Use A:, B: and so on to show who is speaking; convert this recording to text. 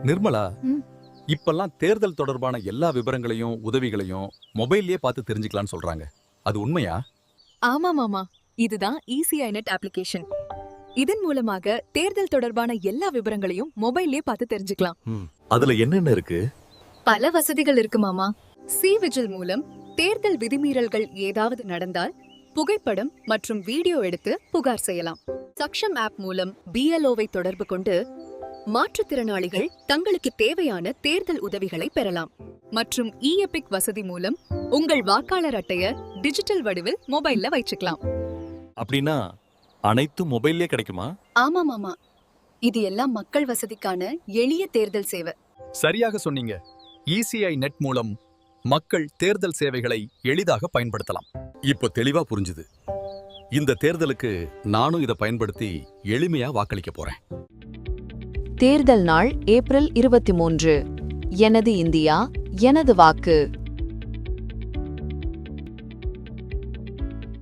A: நிர்மலா,
B: ம்.
A: இப்பெல்லாம் தேர்தல் தொடர்பான எல்லா விவரங்களையும் உதவிகளையும் மொபைல்லயே பார்த்து தெரிஞ்சுக்கலாம்னு சொல்றாங்க. அது உண்மையா?
B: ஆமா மாமா, இதுதான் இசிஐநெட் அப்ளிகேஷன். இதன் மூலமாக தேர்தல் தொடர்பான எல்லா விவரங்களையும் மொபைல்லயே பார்த்து தெரிஞ்சுக்கலாம்.
C: அதுல என்னென்ன இருக்கு?
B: பல வசதிகள் இருக்கு மாமா. சி விஜில் மூலம் தேர்தல் விதிமீறல்கள் ஏதாவது நடந்தால் புகைப்படம் மற்றும் வீடியோ எடுத்து புகார் செய்யலாம். சக்ஷம் ஆப் மூலம் பிஎல்ஓவை தொடர்பு கொண்டு மாற்றுத்திறனாளிகள் தங்களுக்கு தேவையான தேர்தல் உதவிகளை பெறலாம். மற்றும் இஎபிக் வசதி மூலம் உங்கள் வாக்காளர் அட்டைய டிஜிட்டல் வடிவில் மொபைல்ல வச்சுக்கலாம்.
C: அப்படின்னா அனைத்தும் மொபைல்லயே கிடைக்குமா?
B: ஆமா மாமா, இது எல்லாம் மக்கள் வசதிக்கான எளிய தேர்தல் சேவை.
A: சரியாக சொன்னீங்க. இசிஐ நெட் மூலம் மக்கள் தேர்தல் சேவைகளை எளிதாக பயன்படுத்தலாம். இப்போ தெளிவா புரிஞ்சுது. இந்த தேர்தலுக்கு நானும் இதை பயன்படுத்தி எளிமையா வாக்களிக்க போறேன்.
D: தேர்தல் நாள் ஏப்ரல் 23. எனது இந்தியா, எனது வாக்கு.